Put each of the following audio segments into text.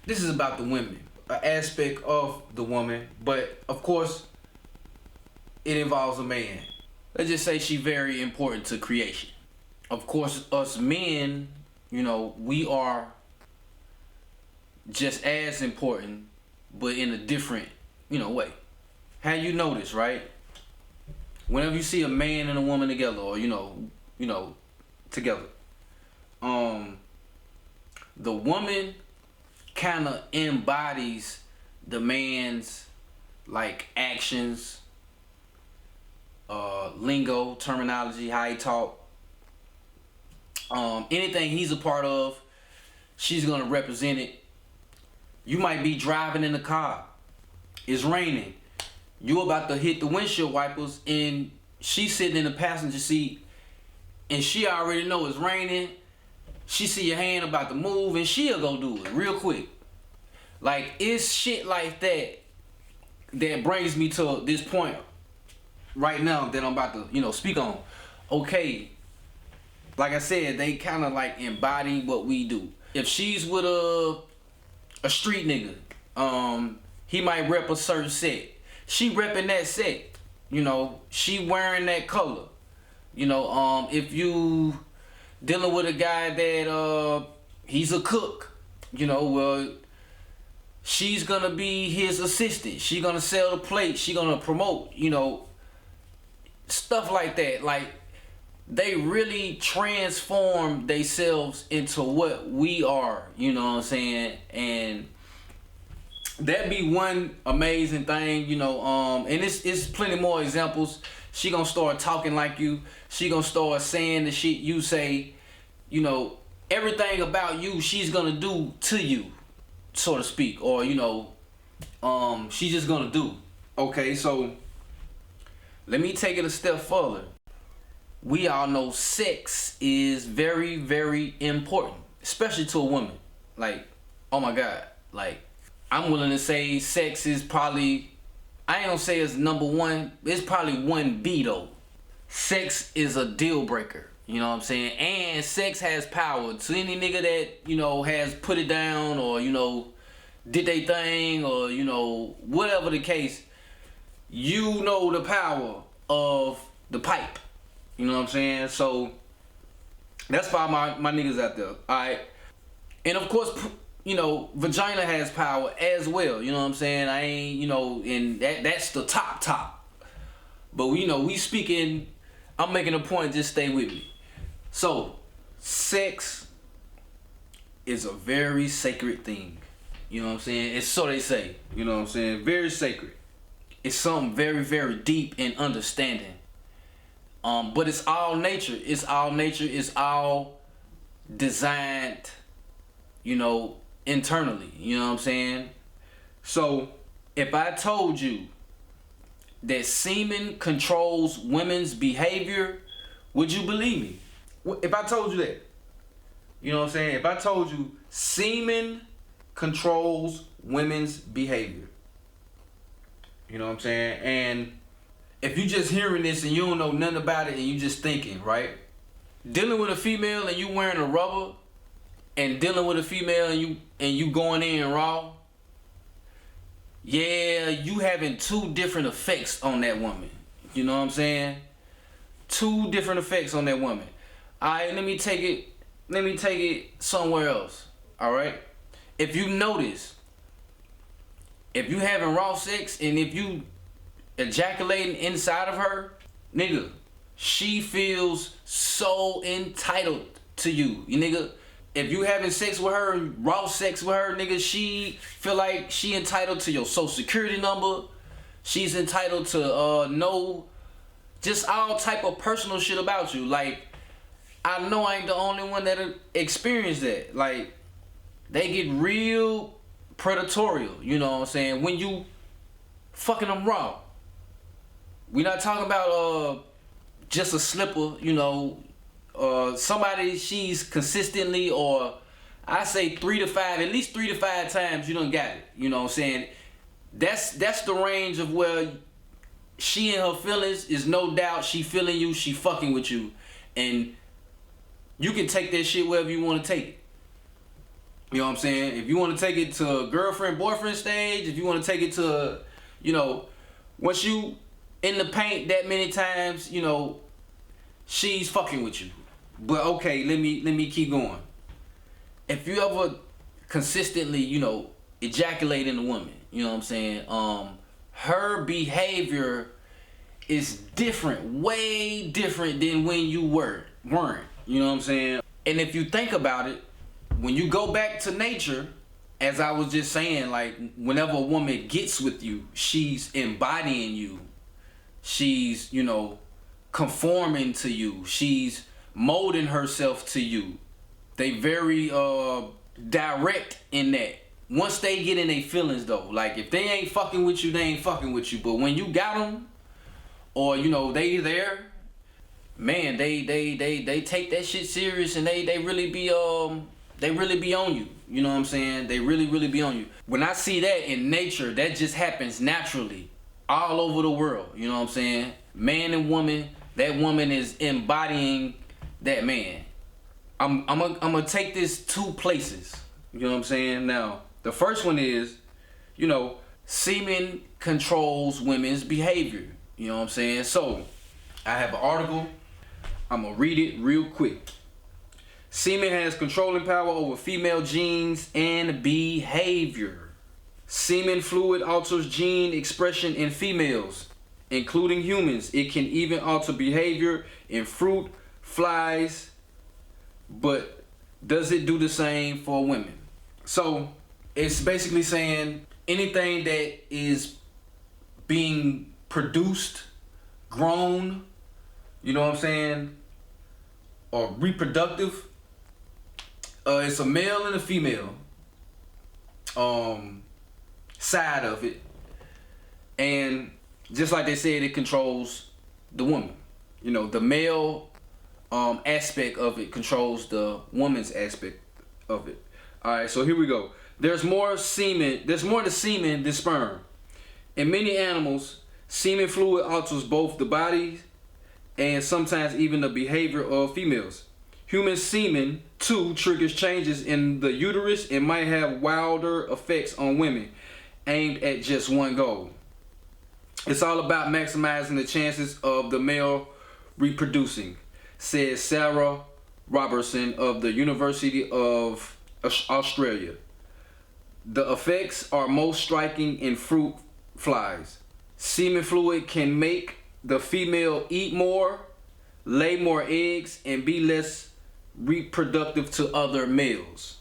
this is about the women, an aspect of the woman, but of course it involves a man. Let's just say she very important to creation. Of course, us men, we are just as important, but in a different, way. How you notice, right? Whenever you see a man and a woman together, or together, the woman kind of embodies the man's like actions, lingo, terminology, how he talk. Anything he's a part of, she's gonna represent it. You might be driving in the car. It's raining. You about to hit the windshield wipers and she's sitting in the passenger seat and she already know it's raining. She see your hand about to move and she'll go do it real quick. Like, it's shit like that that brings me to this point right now that I'm about to, speak on. Okay, like I said, they kind of like embody what we do. If she's with a street nigga, he might rep a certain set. She repping that set. She wearing that color. If you dealing with a guy that he's a cook, well, she's gonna be his assistant. She gonna sell the plate. She gonna promote, stuff like that. Like, they really transform themselves into what we are, you know what I'm saying? And that be one amazing thing, and it's plenty more examples. She gonna start talking like you. She gonna start saying the shit you say. Everything about you she's gonna do to you, so to speak, or she's just gonna do. Okay, so let me take it a step further. We all know sex is very, very important, especially to a woman. Like, oh my God, like, I'm willing to say sex is probably, I ain't gonna say it's number one, it's probably 1B though. Sex is a deal breaker, you know what I'm saying? And sex has power. To any nigga that, has put it down or, did they thing or, whatever the case, the power of the pipe. You know what I'm saying? So that's why my niggas out there. Alright. And of course, vagina has power as well. You know what I'm saying? I ain't, and that's the top. But we speaking, I'm making a point, just stay with me. So, sex is a very sacred thing. You know what I'm saying? It's so they say. You know what I'm saying? Very sacred. It's something very, very deep in understanding. But it's all nature. It's all nature. It's all designed, internally. You know what I'm saying? So, if I told you that semen controls women's behavior, would you believe me? If I told you that, you know what I'm saying? If I told you semen controls women's behavior, you know what I'm saying? And if you just hearing this and you don't know nothing about it and you just thinking, right? Dealing with a female and you wearing a rubber and dealing with a female and you going in raw, yeah, you having two different effects on that woman. You know what I'm saying? Two different effects on that woman. Alright, let me take it somewhere else. Alright? If you notice, if you having raw sex and if you ejaculating inside of her, nigga, she feels so entitled to you. You nigga, if you having sex with her, raw sex with her, nigga, she feel like she entitled to your social security number. She's entitled to know just all type of personal shit about you. Like, I know I ain't the only one that experienced that. Like, they get real predatorial, you know what I'm saying, when you fucking them raw. We not talking about just a slipper, somebody she's consistently, or I say 3 to 5, at least 3 to 5 times you done got it. You know what I'm saying? That's the range of where she and her feelings is no doubt she feeling you, she fucking with you. And you can take that shit wherever you want to take it. You know what I'm saying? If you want to take it to girlfriend, boyfriend stage, if you want to take it to, you know, once you in the paint that many times, you know, she's fucking with you. But okay, let me keep going. If you ever consistently, you know, ejaculate in a woman, you know what I'm saying? Her behavior is different, way different than when you weren't. You know what I'm saying? And if you think about it, when you go back to nature, as I was just saying, like whenever a woman gets with you, she's embodying you. She's, you know, conforming to you. She's molding herself to you. They very direct in that. Once they get in their feelings though, like if they ain't fucking with you, they ain't fucking with you. But when you got them, or you know they there, man, they take that shit serious, and they really be on you. You know what I'm saying? They really be on you. When I see that in nature, that just happens naturally all over the world. You know what I'm saying? Man and woman, that woman is embodying that man. I'm gonna take this two places. You know what I'm saying? Now, the first one is, you know, semen controls women's behavior. You know what I'm saying? So, I have an article. I'm gonna read it real quick. Semen has controlling power over female genes and behavior. Semen fluid alters gene expression in females, including humans. It can even alter behavior in fruit, flies, but does it do the same for women? So it's basically saying anything that is being produced, grown, you know what I'm saying, or reproductive, it's a male and a female side of it, and just like they said, it controls the woman. You know, the male aspect of it controls the woman's aspect of it. All right, so here we go. There's more semen. There's more to semen than sperm. In many animals, semen fluid alters both the body and sometimes even the behavior of females. Human semen, too, triggers changes in the uterus and might have wilder effects on women, aimed at just one goal. It's all about maximizing the chances of the male reproducing, says Sarah Robertson of the University of Australia. The effects are most striking in fruit flies. Semen fluid can make the female eat more, lay more eggs, and be less reproductive to other males.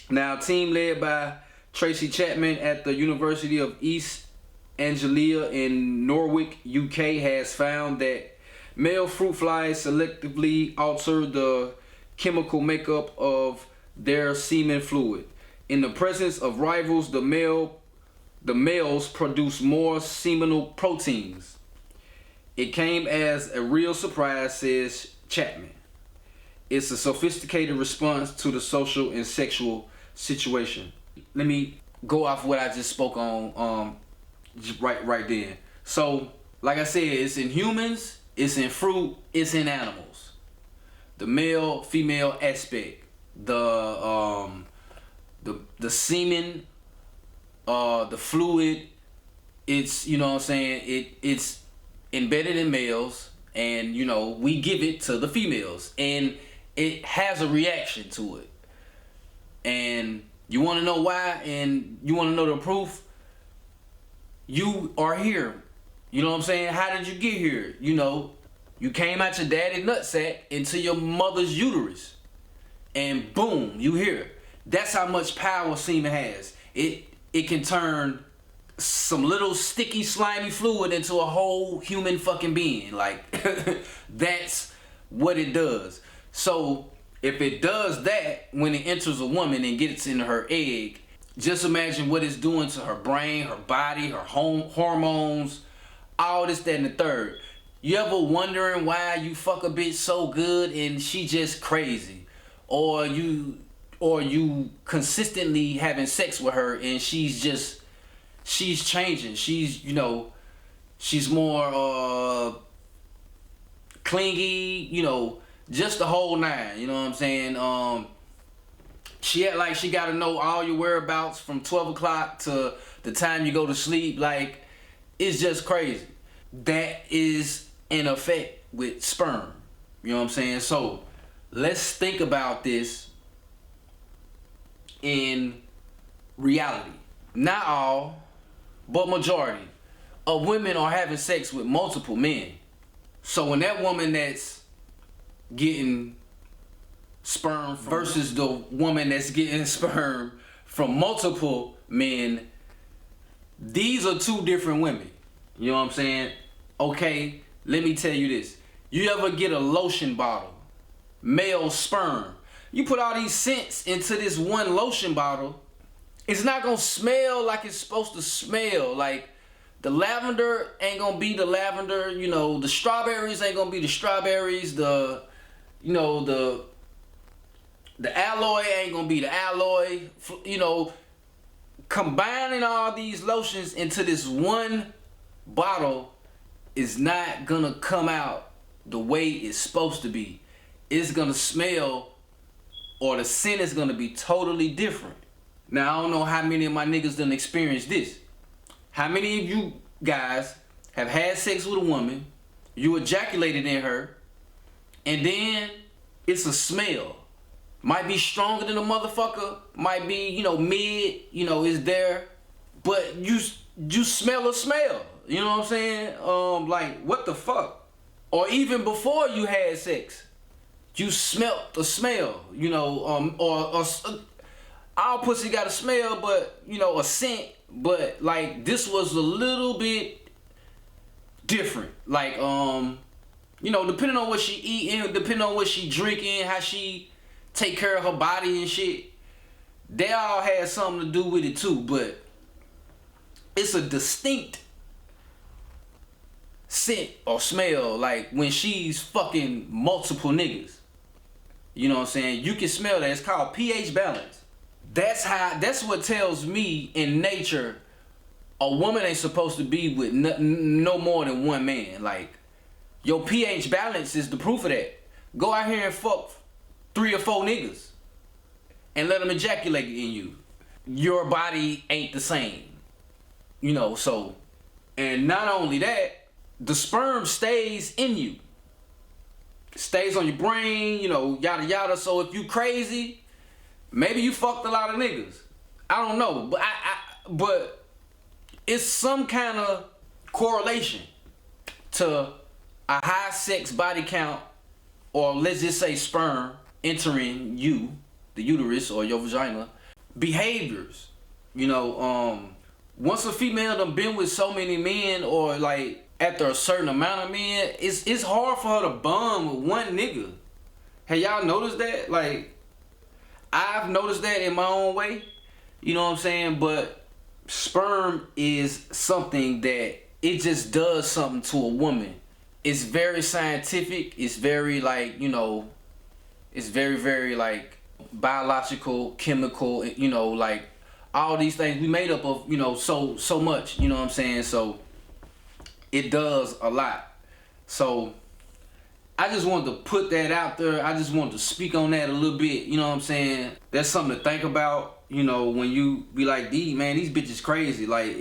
Now, a team led by Tracy Chapman at the University of East Anglia in Norwich, UK, has found that male fruit flies selectively alter the chemical makeup of their semen fluid. In the presence of rivals, the males produce more seminal proteins. It came as a real surprise, says Chapman. It's a sophisticated response to the social and sexual situation. Let me go off what I just spoke on right then. So, like I said, it's in humans, it's in fruit, it's in animals. The male female aspect, the semen, the fluid, it's, you know what I'm saying, it's embedded in males, and you know, we give it to the females, and it has a reaction to it. And you want to know why, and you want to know the proof? You are here. You know what I'm saying? How did you get here? You know, you came out your daddy's nutsack into your mother's uterus, and boom, you here. That's how much power semen has. It can turn some little sticky, slimy fluid into a whole human fucking being. Like, that's what it does. So, if it does that when it enters a woman and gets into her egg, just imagine what it's doing to her brain, her body, her hormones, all this, that, and the third. You ever wondering why you fuck a bitch so good and she just crazy? Or you consistently having sex with her and she's changing. She's, you know, she's more clingy, you know, just the whole nine, you know what I'm saying? She act like she gotta know all your whereabouts from 12 o'clock to the time you go to sleep. Like, it's just crazy. That is an effect with sperm. You know what I'm saying? So let's think about this in reality. Not all, but majority of women are having sex with multiple men. So when that woman that's getting sperm versus the woman that's getting sperm from multiple men, these are two different women. You know what I'm saying? Okay, let me tell you this. You ever get a lotion bottle, male sperm? You put all these scents into this one lotion bottle, it's not gonna smell like it's supposed to smell. Like, the lavender ain't gonna be the lavender, you know, the strawberries ain't gonna be the strawberries, the alloy ain't gonna be the alloy. You know, combining all these lotions into this one bottle is not gonna come out the way it's supposed to be. It's gonna smell, or the scent is gonna be totally different. Now, I don't know how many of my niggas done experienced this. How many of you guys have had sex with a woman, you ejaculated in her, and then it's a smell? Might be stronger than a motherfucker, might be, you know, mid, you know, it's there, but you smell a smell. You know what I'm saying? Like, what the fuck? Or even before you had sex, you smelt the smell, you know, or all pussy got a smell, but, you know, a scent, but like this was a little bit different. Like, you know, depending on what she eating, depending on what she drinking, how she take care of her body and shit, they all had something to do with it too, but it's a distinct scent or smell, like when she's fucking multiple niggas. You know what I'm saying? You can smell that. It's called pH balance. That's what tells me in nature a woman ain't supposed to be with no more than one man. Like, your pH balance is the proof of that. Go out here and fuck 3 or 4 niggas and let them ejaculate in you. Your body ain't the same. You know, so, and not only that, the sperm stays in you. Stays on your brain, you know, yada yada. So if you crazy, maybe you fucked a lot of niggas. I don't know, but but it's some kind of correlation to a high sex body count, or let's just say sperm entering you, the uterus or your vagina. Behaviors, you know, once a female done been with so many men, or like after a certain amount of men, it's hard for her to bond with one nigga. Have y'all noticed that? Like, I've noticed that in my own way. You know what I'm saying? But sperm is something that it just does something to a woman. It's very scientific. It's very, like, you know, it's very, very like biological, chemical, you know, like all these things we made up of, you know, so much, you know what I'm saying? So it does a lot. So I just wanted to put that out there. I just wanted to speak on that a little bit, you know what I'm saying? That's something to think about, you know, when you be like, man, these bitches crazy. Like,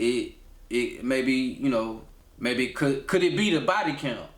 it maybe, you know, maybe could it be the body count?